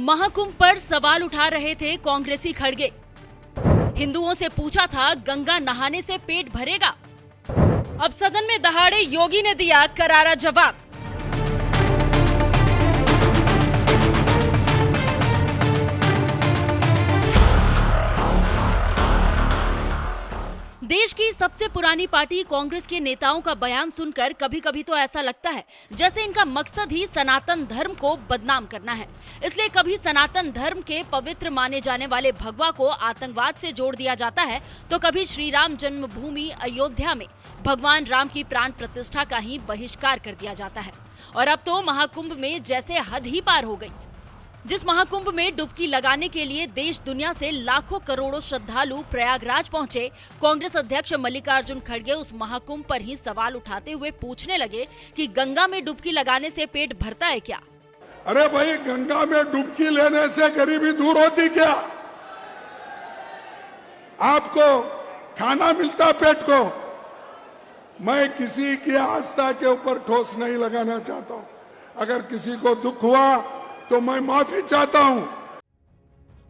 महाकुंभ पर सवाल उठा रहे थे कांग्रेसी खड़गे। हिंदुओं से पूछा था गंगा नहाने से पेट भरेगा। अब सदन में दहाड़े योगी ने दिया करारा जवाब। देश की सबसे पुरानी पार्टी कांग्रेस के नेताओं का बयान सुनकर कभी कभी तो ऐसा लगता है जैसे इनका मकसद ही सनातन धर्म को बदनाम करना है। इसलिए कभी सनातन धर्म के पवित्र माने जाने वाले भगवा को आतंकवाद से जोड़ दिया जाता है, तो कभी श्री राम जन्मभूमि अयोध्या में भगवान राम की प्राण प्रतिष्ठा का ही बहिष्कार कर दिया जाता है। और अब तो महाकुंभ में जैसे हद ही पार हो गई। जिस महाकुंभ में डुबकी लगाने के लिए देश दुनिया से लाखों करोड़ों श्रद्धालु प्रयागराज पहुंचे, कांग्रेस अध्यक्ष मल्लिकार्जुन खड़गे उस महाकुंभ पर ही सवाल उठाते हुए पूछने लगे कि गंगा में डुबकी लगाने से पेट भरता है क्या? अरे भाई, गंगा में डुबकी लेने से गरीबी दूर होती क्या? आपको खाना मिलता पेट को? मैं किसी की आस्था के ऊपर ठोस नहीं लगाना चाहता हूं। अगर किसी को दुख हुआ तो मैं माफी चाहता हूं।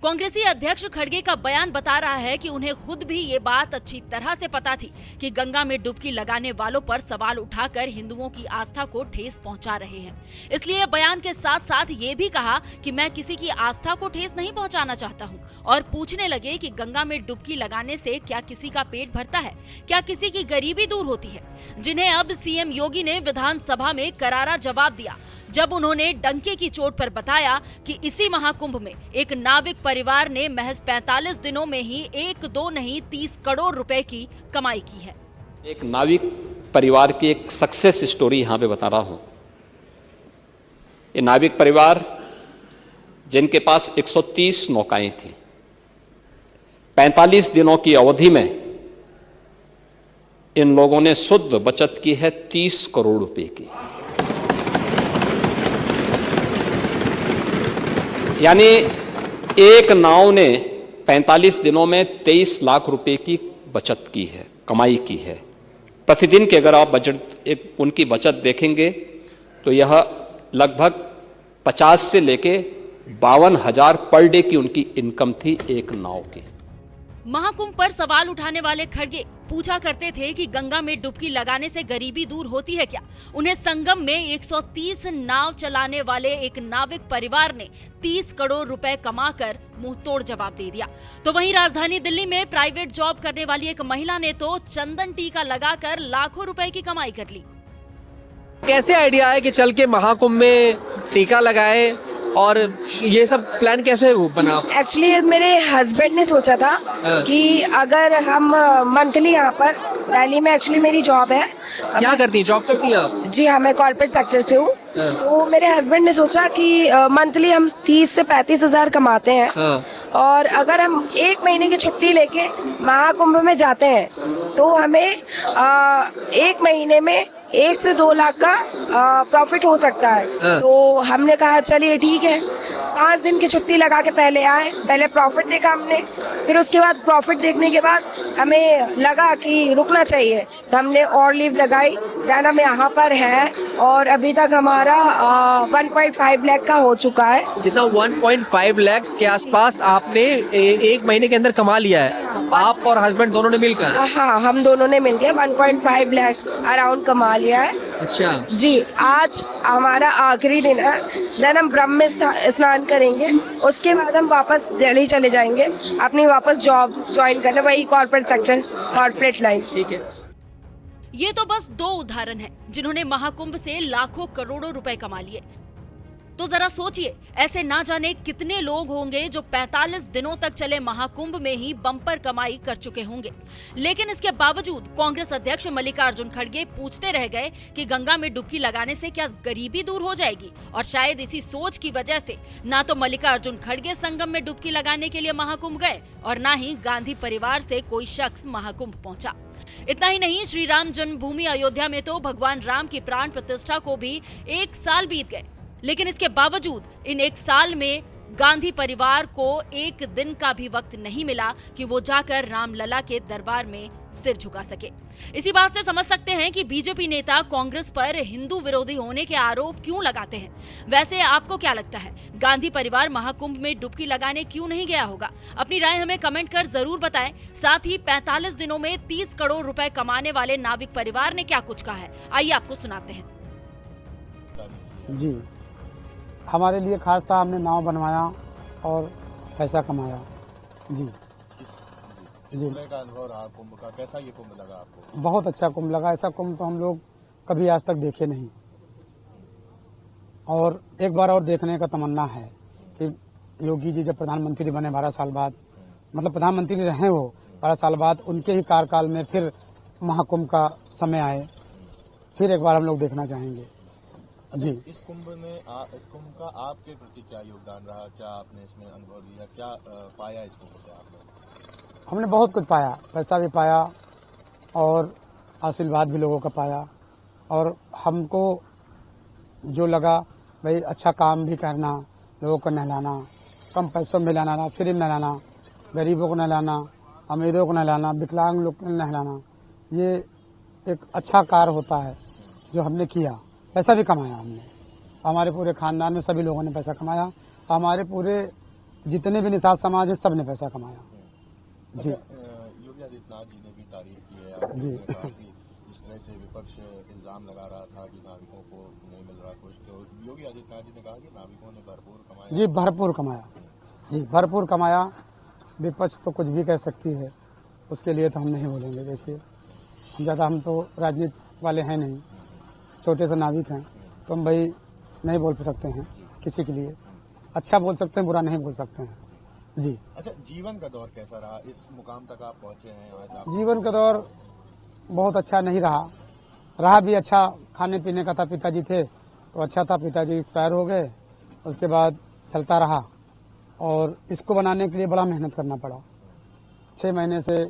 कांग्रेसी अध्यक्ष खड़गे का बयान बता रहा है कि उन्हें खुद भी ये बात अच्छी तरह से पता थी कि गंगा में डुबकी लगाने वालों पर सवाल उठाकर हिंदुओं की आस्था को ठेस पहुंचा रहे हैं। इसलिए बयान के साथ साथ ये भी कहा कि मैं किसी की आस्था को ठेस नहीं पहुंचाना चाहता हूं। और पूछने लगे कि गंगा में डुबकी लगाने से क्या किसी का पेट भरता है, क्या किसी की गरीबी दूर होती है? जिन्हें अब सीएम योगी ने विधानसभा में करारा जवाब दिया जब उन्होंने डंके की चोट पर बताया कि इसी महाकुंभ में एक नाविक परिवार ने महज 45 दिनों में ही 1-2 नहीं 30 करोड़ रुपए की कमाई की है। एक नाविक परिवार की एक सक्सेस स्टोरी यहां पे बता रहा हूं। ये नाविक परिवार जिनके पास 130 नौकाएं थी, 45 दिनों की अवधि में इन लोगों ने शुद्ध बचत की है 30 करोड़ रुपए की। यानी एक नाव ने 45 दिनों में 23 लाख रुपए की बचत की है, कमाई की है। प्रतिदिन के अगर आप उनकी बचत देखेंगे तो यह लगभग 50 से लेके 52,000 पर डे की उनकी इनकम थी एक नाव की। महाकुंभ पर सवाल उठाने वाले खड़गे पूछा करते थे कि गंगा में डुबकी लगाने से गरीबी दूर होती है क्या? उन्हें संगम में 130 नाव चलाने वाले एक नाविक परिवार ने 30 करोड़ रुपए कमाकर मुंहतोड़ जवाब दे दिया। तो वहीं राजधानी दिल्ली में प्राइवेट जॉब करने वाली एक महिला ने तो चंदन टीका लगाकर लाखों रुपए की कमाई कर ली। कैसे आइडिया है कि चल के महाकुंभ में टीका लगाए और ये सब प्लान कैसे बना? एक्चुअली मेरे हस्बैंड ने सोचा था कि अगर हम मंथली यहाँ पर दिल्ली में, एक्चुअली मेरी जॉब है। क्या करती हैं? जॉब करती हैं आप? जी हाँ, मैं कॉर्पोरेट सेक्टर से हूँ। तो मेरे हस्बैंड ने सोचा कि मंथली हम 30 से 35 हजार कमाते हैं। और अगर हम 1 महीने की छुट्टी लेके महाकुंभ में जाते हैं तो हमें 1 महीने में 1 से 2 लाख का प्रॉफिट हो सकता है। तो हमने कहा चलिए ठीक है, 5 दिन की छुट्टी लगा के पहले आए, पहले प्रॉफिट देखा हमने, फिर उसके बाद प्रॉफिट देखने के बाद हमें लगा कि रुकना चाहिए तो हमने और लीव लगाई। देन हम यहाँ पर है और अभी तक हमारा 1.5 लाख का हो चुका है। जितना 1.5 लाख के आसपास आपने 1 महीने के अंदर कमा लिया है, आप और हस्बैंड दोनों ने मिलकर? हाँ, हम दोनों ने मिलकर 1.5 लाख अराउंड कमा लिया है। अच्छा जी, आज हमारा आखिरी दिन है। देन हम ब्रह्म में स्नान करेंगे, उसके बाद हम वापस दिल्ली चले जाएंगे अपनी वापस जॉब ज्वाइन करने, वही कॉर्पोरेट सेक्टर, कॉर्पोरेट लाइन। ठीक है। ये तो बस 2 उदाहरण हैं जिन्होंने महाकुंभ से लाखों करोड़ों रुपए कमा लिए। तो जरा सोचिए, ऐसे ना जाने कितने लोग होंगे जो 45 दिनों तक चले महाकुंभ में ही बम्पर कमाई कर चुके होंगे। लेकिन इसके बावजूद कांग्रेस अध्यक्ष मल्लिकार्जुन खड़गे पूछते रह गए कि गंगा में डुबकी लगाने से क्या गरीबी दूर हो जाएगी? और शायद इसी सोच की वजह से ना तो मल्लिकार्जुन खड़गे संगम में डुबकी लगाने के लिए महाकुंभ गए और ना ही गांधी परिवार से कोई शख्स महाकुंभ पहुंचा। इतना ही नहीं, श्री राम जन्मभूमि अयोध्या में तो भगवान राम की प्राण प्रतिष्ठा को भी 1 साल बीत गए। लेकिन इसके बावजूद इन 1 साल में गांधी परिवार को 1 दिन का भी वक्त नहीं मिला कि वो जाकर रामलला के दरबार में सिर झुका सके। इसी बात से समझ सकते हैं कि बीजेपी नेता कांग्रेस पर हिंदू विरोधी होने के आरोप क्यों लगाते हैं। वैसे आपको क्या लगता है, गांधी परिवार महाकुंभ में डुबकी लगाने क्यों नहीं गया होगा? अपनी राय हमें कमेंट कर जरूर बताएं। साथ ही 45 दिनों में 30 करोड़ रुपए कमाने वाले नाविक परिवार ने क्या कुछ कहा है, आइए आपको सुनाते हैं। जी, हमारे लिए खास था, हमने नाव बनवाया और पैसा कमाया। जी जी, का अनुभव रहा कुंभ का, कैसा ये कुंभ लगा आपको? बहुत अच्छा कुंभ लगा। ऐसा कुंभ तो हम लोग कभी आज तक देखे नहीं, और एक बार और देखने का तमन्ना है कि योगी जी जब प्रधानमंत्री बने 12 साल बाद, मतलब प्रधानमंत्री रहे वो 12 साल बाद, उनके ही कार्यकाल में फिर महाकुंभ का समय आए, फिर एक बार हम लोग देखना चाहेंगे। जी, इस कुंभ का आपके प्रति क्या योगदान रहा? क्या आपने इसमें अनुभव लिया? क्या पाया इस कुंभ से आपने? हमने बहुत कुछ पाया, पैसा भी पाया और आशीर्वाद भी लोगों का पाया। और हमको जो लगा भाई अच्छा काम भी करना, लोगों को नहलाना, कम पैसों में नहलाना, फ्री में नहलाना, गरीबों को नहलाना, अमीरों को नहलाना, विकलांग लोग को नहलाना, ये एक अच्छा कार्य होता है जो हमने किया। पैसा भी कमाया हमने, हमारे पूरे खानदान में सभी लोगों ने पैसा कमाया, हमारे पूरे जितने भी निषाद समाज है सब ने पैसा कमाया। जी, योगी आदित्यनाथ जी ने भी तारीफ की है जी, जिस तरह से विपक्ष इल्जाम लगा रहा था कि नाविकों को नहीं मिल रहा कुछ, तो योगी आदित्यनाथ जी ने कहा कि नाविकों ने भरपूर कमाया। जी, भरपूर कमाया, जी भरपूर कमाया। विपक्ष तो कुछ भी कह सकती है, उसके लिए तो हम नहीं बोलेंगे। देखिए, हम तो राजनीति वाले हैं नहीं, छोटे से नाविक हैं, तो हम भाई नहीं बोल सकते हैं किसी के लिए। अच्छा बोल सकते हैं, बुरा नहीं बोल सकते हैं। जी, अच्छा, जीवन का दौर कैसा रहा? इस मुकाम तक आप पहुंचे हैं आज आप? जीवन का दौर बहुत अच्छा नहीं रहा भी अच्छा। खाने पीने का था, पिताजी थे तो अच्छा था, पिताजी एक्सपायर हो गए, उसके बाद चलता रहा। और इसको बनाने के लिए बड़ा मेहनत करना पड़ा, 6 महीने से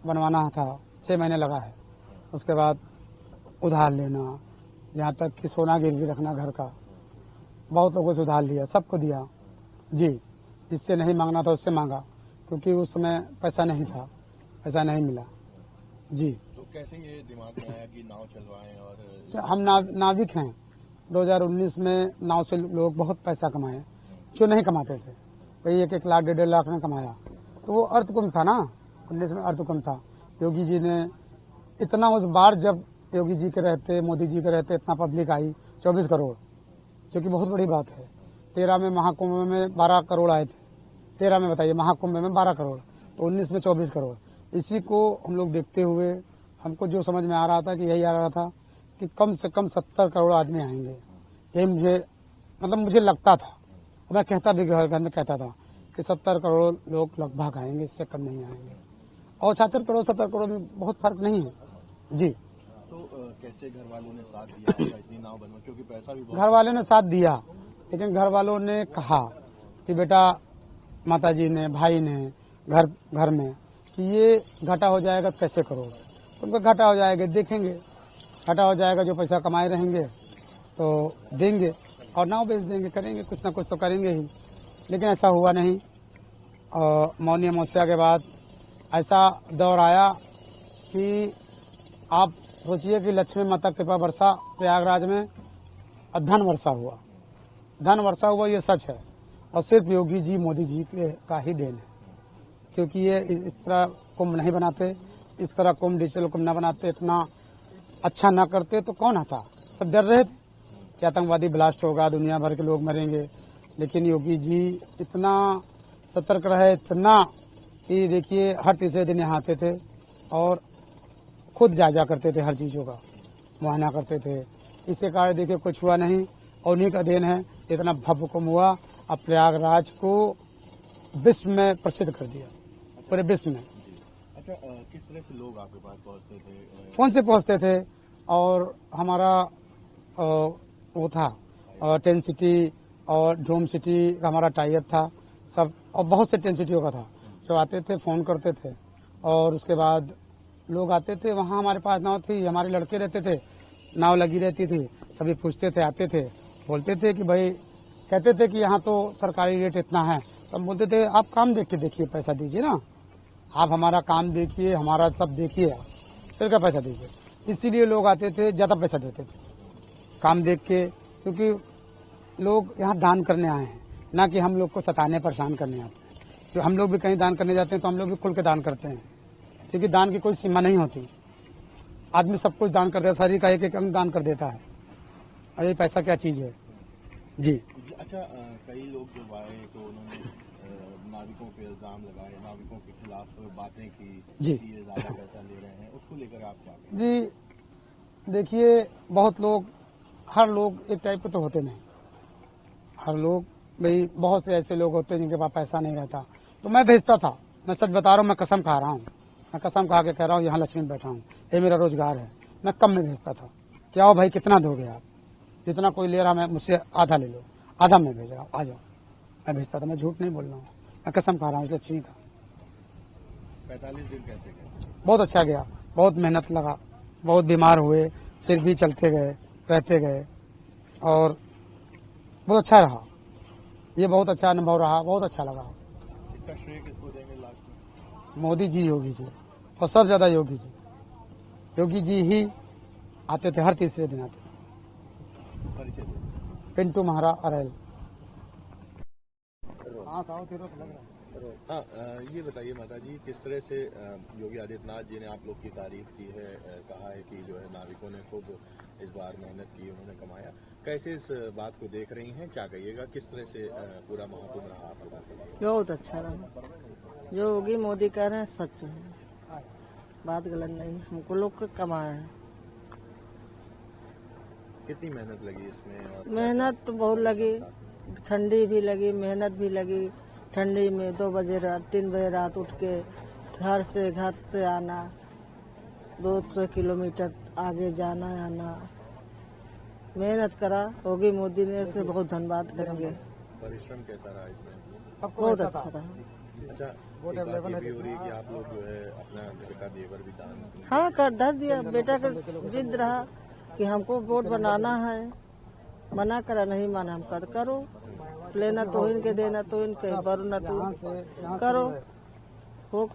बनवाना था, 6 महीने लगा है। उसके बाद उधार लेना, यहाँ तक कि सोना गिरवी रखना घर का, बहुत लोगों से उधार लिया, सबको दिया। जी, जिससे नहीं मांगना था उससे मांगा, क्योंकि उस समय पैसा नहीं था, पैसा नहीं मिला। जी, तो कैसे ये दिमाग में आया कि नाव चलवाएं? और हम नाविक हैं। 2019 में नाव से लोग बहुत पैसा कमाए जो नहीं कमाते थे, वही 1-1 लाख 1.5 लाख ने कमाया। तो वो अर्धकुंभ था ना, 19 में अर्धकुंभ था। योगी जी ने इतना, उस बार जब योगी जी के रहते, मोदी जी के रहते, इतना पब्लिक आई 24 करोड़, जो कि बहुत बड़ी बात है। 13 में महाकुंभ में 12 करोड़ आए थे, 13 में बताइए, महाकुंभ में 12 करोड़, तो 19 में 24 करोड़। इसी को हम लोग देखते हुए हमको जो समझ में आ रहा था कि यही आ रहा था कि कम से कम 70 करोड़ आदमी आएंगे। यही मुझे लगता था, मैं कहता भी घर में कहता था कि 70 करोड़ लोग लगभग आएंगे, इससे कम नहीं आएंगे। और 76 करोड़ 70 करोड़ में बहुत फर्क नहीं है। जी, तो कैसे घर वालों ने साथ दिया इतनी नाव बनवा? क्योंकि पैसा भी घर वालों ने साथ दिया, लेकिन घर वालों ने कहा कि बेटा, माताजी ने, भाई ने, घर में कि ये घाटा हो जाएगा तो कैसे करो? तुमको घाटा हो जाएगा, देखेंगे, घाटा हो जाएगा, जो पैसा कमाए रहेंगे तो देंगे और नाव बेच देंगे, करेंगे कुछ ना कुछ तो करेंगे ही। लेकिन ऐसा हुआ नहीं। और मौनी अमावस्या के बाद ऐसा दौर आया कि आप सोचिए कि लक्ष्मी माता कृपा वर्षा प्रयागराज में धन वर्षा हुआ, धन वर्षा हुआ, ये सच है। और सिर्फ योगी जी, मोदी जी का ही देन है, क्योंकि ये इस तरह कुंभ नहीं बनाते, इस तरह कुंभ, डिजिटल कुंभ न बनाते, इतना अच्छा ना करते तो कौन आता? सब डर रहे थे कि आतंकवादी ब्लास्ट होगा, दुनिया भर के लोग मरेंगे। लेकिन योगी जी इतना सतर्क रहे, इतना कि देखिए हर तीसरे दिन यहाँ आते थे और खुद जायजा करते थे, हर चीज़ों का मुआयना करते थे। इसके कारण देखिए कुछ हुआ नहीं, और उन्हीं का देन है इतना भव्य कुंभ हुआ। अब प्रयागराज को विश्व में प्रसिद्ध कर दिया, पूरे विश्व में। अच्छा, किस तरह से लोग आपके पास पहुंचते थे? कौन से पहुंचते थे? और हमारा वो था टेंट सिटी और ड्रोम सिटी का हमारा टाइप था सब, और बहुत से टेंट सिटियों का था जो आते थे, फोन करते थे। और उसके बाद लोग आते थे, वहाँ हमारे पास नाव थी, हमारे लड़के रहते थे, नाव लगी रहती थी, सभी पूछते थे, आते थे, बोलते थे कि भाई, कहते थे कि यहाँ तो सरकारी रेट इतना है। तो हम बोलते थे आप काम देख के देखिए, पैसा दीजिए ना, आप हमारा काम देखिए, हमारा सब देखिए, फिर क्या पैसा दीजिए। इसीलिए लोग आते थे, ज्यादा पैसा देते थे काम देख के, क्योंकि लोग यहाँ दान करने आए हैं, ना कि हम लोग को सताने परेशान करने आते हैं। तो हम लोग भी कहीं दान करने जाते हैं तो हम लोग भी खुल के दान करते हैं, क्योंकि दान की कोई सीमा नहीं होती। आदमी सब कुछ दान कर देता, शरीर का एक एक अंग दान कर देता है, और ये पैसा क्या चीज है जी। अच्छा, कई लोग जब आए तो उन्होंने नाविकों पे इल्जाम लगाए, नाविकों के खिलाफ बातें की जी। कि ये ज्यादा पैसा ले रहे हैं, उसको लेकर आप क्या कहें? जी देखिए, बहुत लोग, हर लोग एक टाइप के तो होते नहीं, हर लोग भाई बहुत से ऐसे लोग होते हैं जिनके पास पैसा नहीं रहता। तो मैं भेजता था, मैं सच बता रहा हूँ, मैं कसम खा रहा हूँ, मैं कसम खा के कह रहा हूँ, यहाँ लक्ष्मी में बैठा हूँ, ये मेरा रोजगार है। मैं कम में भेजता था, क्या हो भाई कितना दोगे आप, जितना कोई ले रहा मैं मुझसे आधा ले लो, आधा मैं भेज रहा हूँ, आ जाओ, मैं भेजता था। मैं झूठ नहीं बोल रहा हूँ, मैं कसम खा रहा हूँ लक्ष्मी का। 45 दिन कैसे गए? बहुत अच्छा गया, बहुत मेहनत लगा, बहुत बीमार हुए, फिर भी चलते गए, रहते गए, और बहुत अच्छा रहा। ये बहुत अच्छा अनुभव रहा, बहुत अच्छा लगा। इसका श्रेय किसको देंगे लास्ट में? मोदी जी, योगी जी, और सब ज्यादा योगी जी। योगी जी ही आते थे, हर तीसरे दिन आते थे। परिचय दें। पिंटू महारा अरेल। हाँ, ये बताइए माता जी, किस तरह से योगी आदित्यनाथ जी ने आप लोग की तारीफ की है, कहा है कि जो है नाविकों ने खूब इस बार मेहनत की, उन्होंने कमाया, कैसे इस बात को देख रही हैं, क्या कहिएगा, किस तरह से पूरा महाकुंभ रहा आप लोगों से? बहुत अच्छा रहा, जो योगी मोदी कह रहे हैं सच है, बात गलत नहीं, हमको लोग को कमाया है। कितनी मेहनत लगी इसमें? और मेहनत तो बहुत लगी, ठंडी भी लगी, मेहनत भी लगी। ठंडी में 2 बजे रात, 3 बजे रात उठ के घर से आना, 200 किलोमीटर आगे जाना आना, मेहनत करा। योगी मोदी ने इसे बहुत धन्यवाद करेंगे। परिश्रम कैसा रहा इसमें? बहुत अच्छा रहा। अच्छा, एक बात ये भी हो रही है कि आप लोग जो है अपना घर का जेवर भी दान? हाँ, कर धर दिया। बेटा का जिद रहा कि हमको वोट बनाना है, मना करा, नहीं माना, हम कर करो, लेना तो इनके, देना तो इनके, वरना तो करो। वो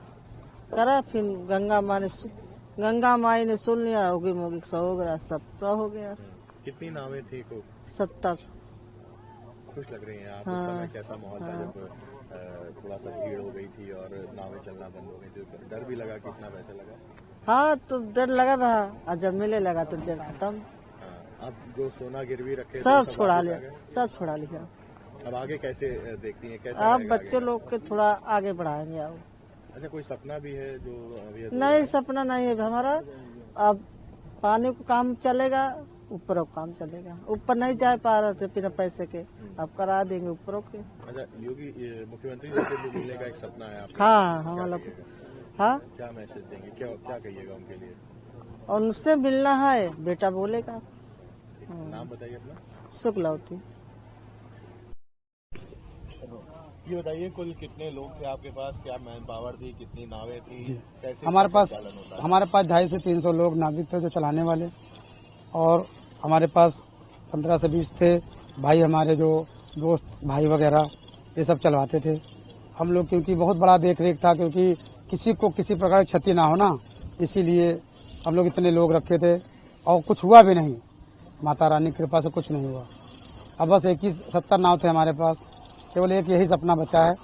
करा, फिर गंगा माई ने सुन लिया, होगी मोगी हो गया, सब हो गया। कितनी नावें थी को? 70। खुश लग रही हैं आप? हाँ, उस समय कैसा माहौल था हाँ। जब थोड़ा सा भीड़ हो गई थी और नावें चलना बंद हो गई थी, तो डर भी लगा? कितना पैसा लगा? हाँ, तो डर लगा रहा, और जब मिले लगा तो डर खत्म। हाँ, अब जो सोना गिरवी रखे थे, सब वो छुड़ा वापस लिया, आ गए? सब छुड़ा लिया। अब आगे कैसे देखती हैं, कैसे अब रहेगा बच्चे आगे? लोग के थोड़ा आगे बढ़ाएंगे। अब अच्छा, कोई सपना भी है जो अभी नहीं, सपना नहीं है हमारा। अब पानी को काम चलेगा, ऊपर काम चलेगा। ऊपर नहीं जा पा रहे थे बिना पैसे के, अब करा देंगे ऊपरों के। अच्छा, योगी मुख्यमंत्री जी से भी मिलने का एक सपना है आपका? हाँ, हमारा हाँ। क्या मैसेज देंगे, क्या कहिएगा उनके लिए? और उनसे मिलना है, बेटा बोलेगा। नाम बताइए अपना। शुक्लवती। ये बताइए, कुल कितने लोग थे आपके पास, क्या मैन पावर थी, कितनी नावें थी, कैसे हमारे पास संचालन होता है? 250 से 300 लोग नाविक थे जो चलाने वाले, और हमारे पास 15 से 20 थे भाई, हमारे जो दोस्त भाई वगैरह, ये सब चलवाते थे हम लोग, क्योंकि बहुत बड़ा देख रेख था, क्योंकि किसी को किसी प्रकार की क्षति ना हो ना, इसीलिए हम लोग इतने लोग रखे थे, और कुछ हुआ भी नहीं, माता रानी की कृपा से कुछ नहीं हुआ। अब बस 70 नाव थे हमारे पास, केवल एक यही सपना बचा है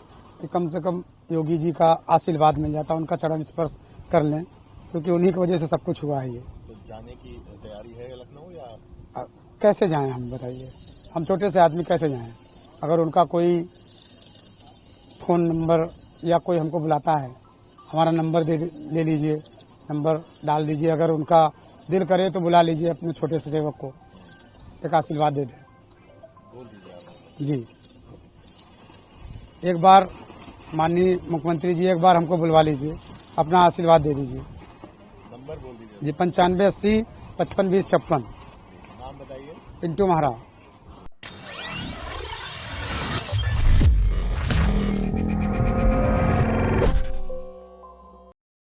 कि कम से कम योगी जी का आशीर्वाद मिल जाता, उनका चरण स्पर्श कर लें, क्योंकि उन्हीं की वजह से सब कुछ हुआ है। ये तो जाने की तैयारी है लखनऊ, या कैसे जाएं हम, बताइए, हम छोटे से आदमी कैसे जाएं? अगर उनका कोई फोन नंबर या कोई हमको बुलाता है, हमारा नंबर ले लीजिए, नंबर डाल दीजिए, अगर उनका दिल करे तो बुला लीजिए अपने छोटे से सेवक को, एक आशीर्वाद दे दें। बोल दीजिए आप। जी, एक बार माननीय मुख्यमंत्री जी, एक बार हमको बुलवा लीजिए, अपना आशीर्वाद दे दीजिए। नंबर बोल दीजिए। जी, 95 80 55 20 56। नाम बताइए। पिंटू महारा।